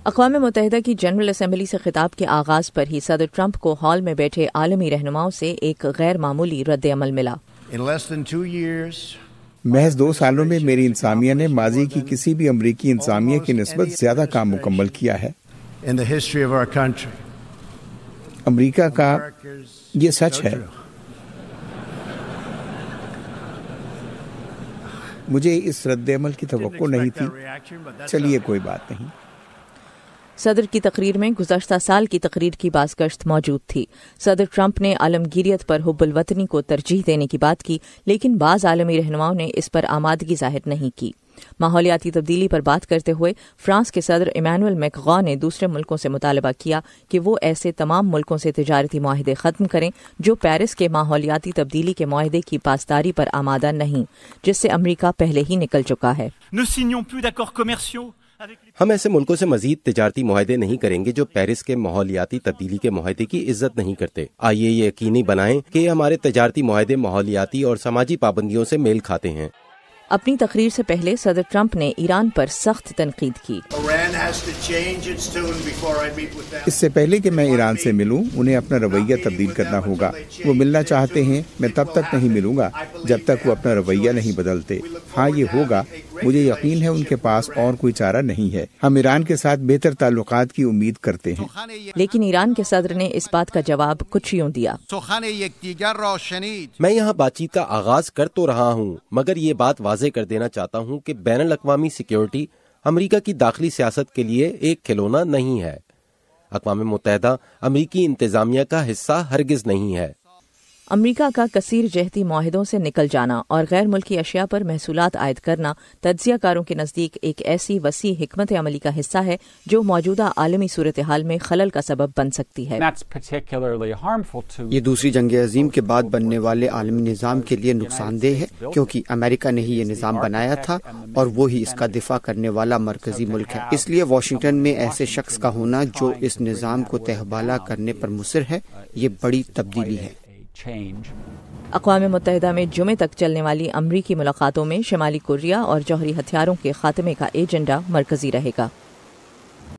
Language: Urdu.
اقوام متحدہ کی جنرل اسمبلی سے خطاب کے آغاز پر ہی صدر ٹرمپ کو ہال میں بیٹھے عالمی رہنماؤں سے ایک غیر معمولی رد عمل ملا۔ محض 2 سالوں میں میری انتظامیہ نے ماضی کی کسی بھی امریکی انتظامیہ کی نسبت زیادہ کام مکمل کیا ہے۔ امریکہ کا یہ سچ ہے۔ مجھے اس رد عمل کی توقع نہیں تھی، چلیے کوئی بات نہیں۔ صدر کی تقریر میں گزشتہ سال کی تقریر کی بازگشت موجود تھی۔ صدر ٹرمپ نے عالمگیریت پر حب الوطنی کو ترجیح دینے کی بات کی، لیکن بعض عالمی رہنماؤں نے اس پر آمادگی ظاہر نہیں کی۔ ماحولیاتی تبدیلی پر بات کرتے ہوئے فرانس کے صدر ایمانوئل میکرون نے دوسرے ملکوں سے مطالبہ کیا کہ وہ ایسے تمام ملکوں سے تجارتی معاہدے ختم کریں جو پیرس کے ماحولیاتی تبدیلی کے معاہدے کی پاسداری پر آمادہ نہیں، جس سے امریکہ پہلے ہی نکل چکا ہے۔ ہم ایسے ملکوں سے مزید تجارتی معاہدے نہیں کریں گے جو پیرس کے ماحولیاتی تبدیلی کے معاہدے کی عزت نہیں کرتے۔ آئیے یہ یقینی بنائیں کہ ہمارے تجارتی معاہدے ماحولیاتی اور سماجی پابندیوں سے میل کھاتے ہیں۔ اپنی تقریر سے پہلے صدر ٹرمپ نے ایران پر سخت تنقید کی۔ اس سے پہلے کہ میں ایران سے ملوں، انہیں اپنا رویہ تبدیل کرنا ہوگا۔ وہ ملنا چاہتے ہیں، میں تب تک نہیں ملوں گا جب تک وہ اپنا رویہ نہیں بدلتے۔ ہاں یہ ہوگا، مجھے یقین ہے ان کے پاس اور کوئی چارہ نہیں ہے۔ ہم ایران کے ساتھ بہتر تعلقات کی امید کرتے ہیں۔ لیکن ایران کے صدر نے اس بات کا جواب کچھ یوں دیا۔ میں یہاں بات چیت کا آغاز کر تو رہا ہوں، مگر یہ بات واضح کر دینا چاہتا ہوں کہ بین الاقوامی سیکیورٹی امریکہ کی داخلی سیاست کے لیے ایک کھلونا نہیں ہے۔ اقوام متحدہ امریکی انتظامیہ کا حصہ ہرگز نہیں ہے۔ امریکہ کا کثیر جہتی معاہدوں سے نکل جانا اور غیر ملکی اشیاء پر محصولات عائد کرنا تجزیہ کاروں کے نزدیک ایک ایسی وسیع حکمت عملی کا حصہ ہے جو موجودہ عالمی صورتحال میں خلل کا سبب بن سکتی ہے۔ یہ دوسری جنگ عظیم کے بعد بننے والے عالمی نظام کے لیے نقصان دہ ہے، کیونکہ امریکہ نے ہی یہ نظام بنایا تھا اور وہی اس کا دفاع کرنے والا مرکزی ملک ہے۔ اس لیے واشنگٹن میں ایسے شخص کا ہونا جو اس نظام کو تہبالہ کرنے پر مصر ہے، یہ بڑی تبدیلی ہے۔ اقوام متحدہ میں جمعے تک چلنے والی امریکی ملاقاتوں میں شمالی کوریا اور جوہری ہتھیاروں کے خاتمے کا ایجنڈا مرکزی رہے گا۔